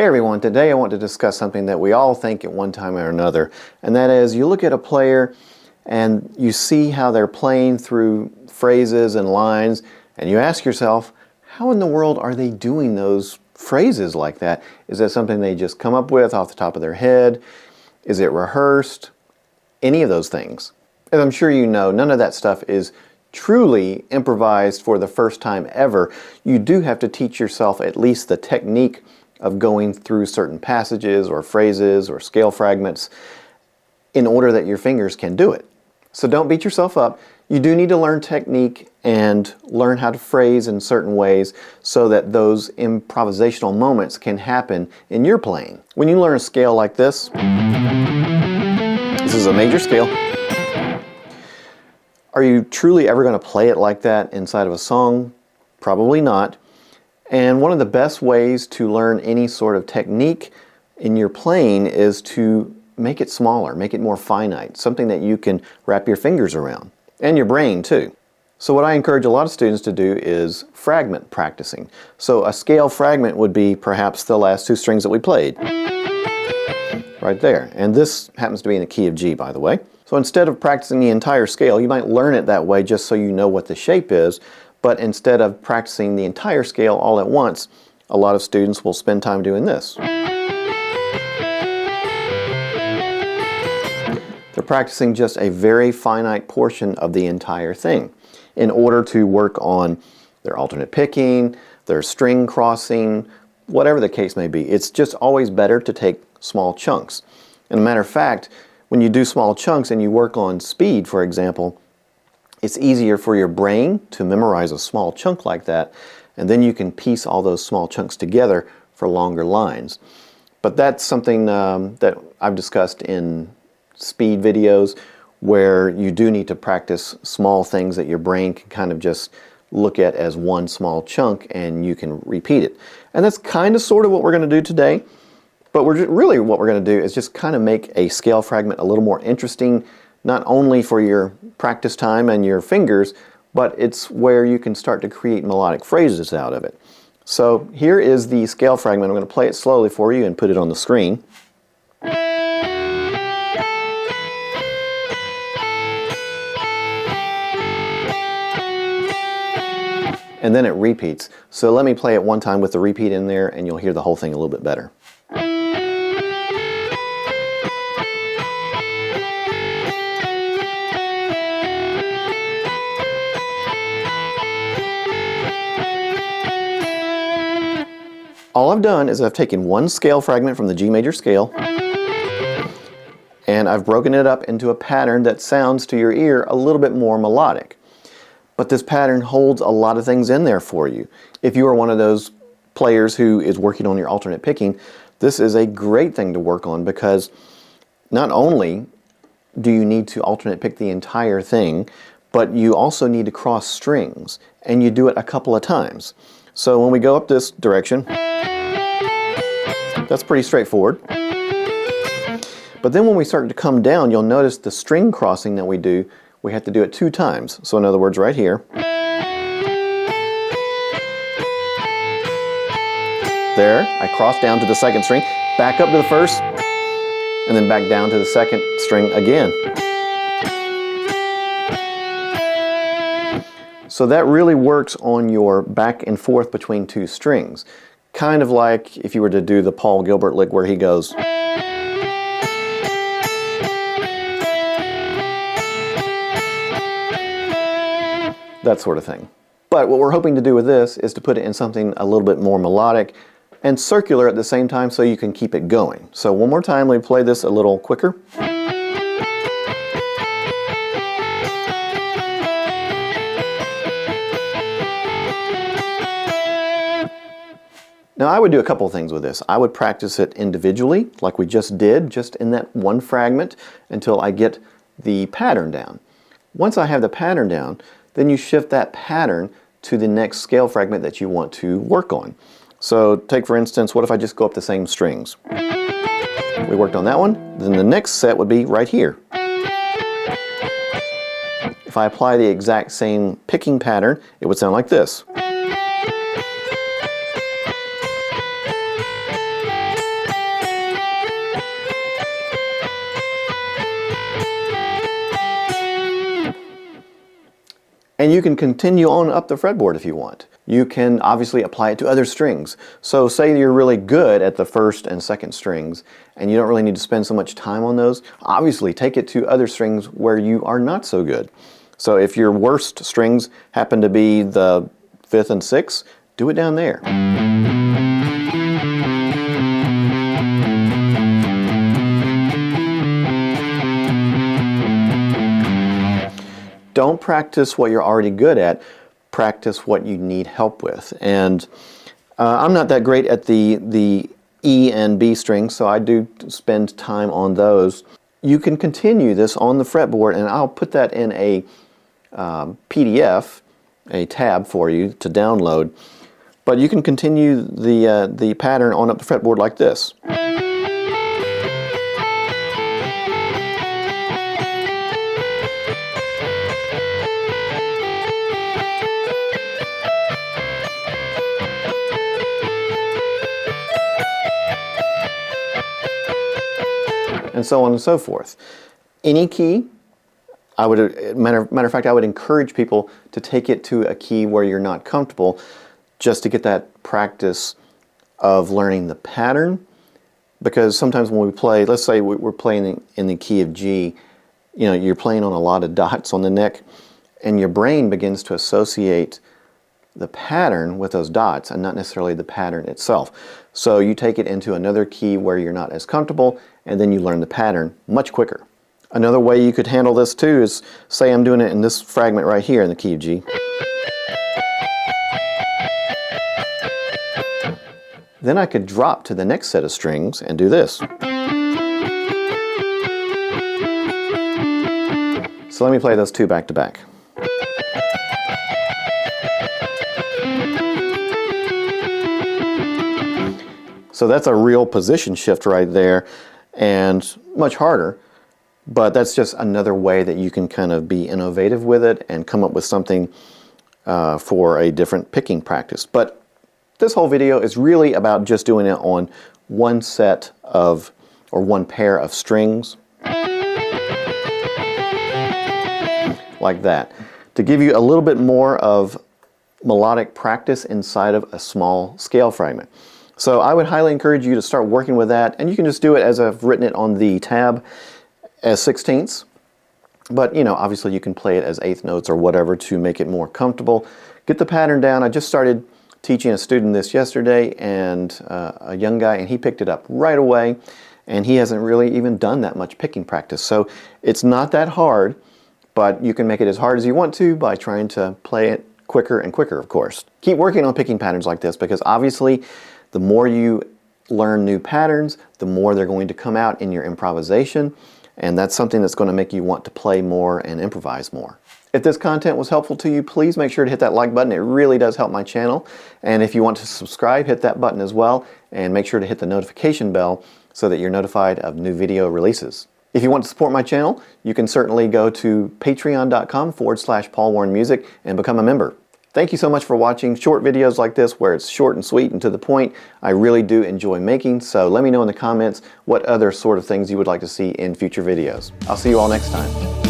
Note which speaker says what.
Speaker 1: Hey everyone, today I want to discuss something that we all think at one time or another, and that is you look at a player and you see how they're playing through phrases and lines, and you ask yourself, how in the world are they doing those phrases like that? Is that something they just come up with off the top of their head? Is it rehearsed? Any of those things. As I'm sure you know, none of that stuff is truly improvised for the first time ever. You do have to teach yourself at least the technique of going through certain passages or phrases or scale fragments in order that your fingers can do it. So don't beat yourself up. You do need to learn technique and learn how to phrase in certain ways so that those improvisational moments can happen in your playing. When you learn a scale like this is a major scale. Are you truly ever going to play it like that inside of a song? Probably not. And one of the best ways to learn any sort of technique in your playing is to make it smaller, make it more finite, something that you can wrap your fingers around, and your brain too. So what I encourage a lot of students to do is fragment practicing. So a scale fragment would be perhaps the last two strings that we played. Right there. And this happens to be in the key of G, by the way. So instead of practicing the entire scale, you might learn it that way just so you know what the shape is. But instead of practicing the entire scale all at once, a lot of students will spend time doing this. They're practicing just a very finite portion of the entire thing in order to work on their alternate picking, their string crossing, whatever the case may be. It's just always better to take small chunks. And a matter of fact, when you do small chunks and you work on speed, for example, it's easier for your brain to memorize a small chunk like that, and then you can piece all those small chunks together for longer lines. But that's something that I've discussed in speed videos, where you do need to practice small things that your brain can kind of just look at as one small chunk and you can repeat it. And that's kind of sort of what we're going to do today. But really what we're going to do is just kind of make a scale fragment a little more interesting, not only for your practice time and your fingers, but it's where you can start to create melodic phrases out of it. So here is the scale fragment. I'm going to play it slowly for you and put it on the screen. And then it repeats. So let me play it one time with the repeat in there and you'll hear the whole thing a little bit better. All I've done is I've taken one scale fragment from the G major scale and I've broken it up into a pattern that sounds to your ear a little bit more melodic. But this pattern holds a lot of things in there for you. If you are one of those players who is working on your alternate picking, this is a great thing to work on because not only do you need to alternate pick the entire thing, but you also need to cross strings, and you do it a couple of times. So when we go up this direction, that's pretty straightforward. But then when we start to come down, you'll notice the string crossing that we do, we have to do it 2 times. So in other words, right here, there, I cross down to the second string, back up to the first, and then back down to the second string again. So that really works on your back and forth between 2 strings. Kind of like if you were to do the Paul Gilbert lick where he goes. That sort of thing. But what we're hoping to do with this is to put it in something a little bit more melodic and circular at the same time so you can keep it going. So one more time, let me play this a little quicker. Now I would do a couple of things with this. I would practice it individually, like we just did, just in that one fragment, until I get the pattern down. Once I have the pattern down, then you shift that pattern to the next scale fragment that you want to work on. So take for instance, what if I just go up the same strings? We worked on that one, then the next set would be right here. If I apply the exact same picking pattern, it would sound like this. And you can continue on up the fretboard if you want. You can obviously apply it to other strings. So say you're really good at the first and second strings and you don't really need to spend so much time on those. Obviously take it to other strings where you are not so good. So if your worst strings happen to be the 5th and 6th, do it down there. Don't practice what you're already good at, practice what you need help with. And I'm not that great at the E and B strings, so I do spend time on those. You can continue this on the fretboard, and I'll put that in a PDF, a tab for you to download. But you can continue the pattern on up the fretboard like this. And so on and so forth. Any key, matter of fact, I would encourage people to take it to a key where you're not comfortable, just to get that practice of learning the pattern. Because sometimes when we play, let's say we're playing in the key of G, you know, you're playing on a lot of dots on the neck, and your brain begins to associate the pattern with those dots and not necessarily the pattern itself. So you take it into another key where you're not as comfortable, and then you learn the pattern much quicker. Another way you could handle this too is, say I'm doing it in this fragment right here in the key of G. Then I could drop to the next set of strings and do this. So let me play those two back to back. So that's a real position shift right there, and much harder, but that's just another way that you can kind of be innovative with it and come up with something for a different picking practice. But this whole video is really about just doing it on one set of, or one pair of strings, like that, to give you a little bit more of melodic practice inside of a small scale fragment. So I would highly encourage you to start working with that, and you can just do it as I've written it on the tab as 16ths. But you know, obviously you can play it as 8th notes or whatever to make it more comfortable. Get the pattern down. I just started teaching a student this yesterday, and a young guy, and he picked it up right away, and he hasn't really even done that much picking practice. So it's not that hard, but you can make it as hard as you want to by trying to play it quicker and quicker, of course. Keep working on picking patterns like this, because obviously the more you learn new patterns, the more they're going to come out in your improvisation, and that's something that's going to make you want to play more and improvise more. If this content was helpful to you, please make sure to hit that like button. It really does help my channel. And if you want to subscribe, hit that button as well, and make sure to hit the notification bell so that you're notified of new video releases. If you want to support my channel, you can certainly go to patreon.com/PaulWarrenMusic and become a member. Thank you so much for watching short videos like this where it's short and sweet and to the point. I really do enjoy making, so let me know in the comments what other sort of things you would like to see in future videos. I'll see you all next time.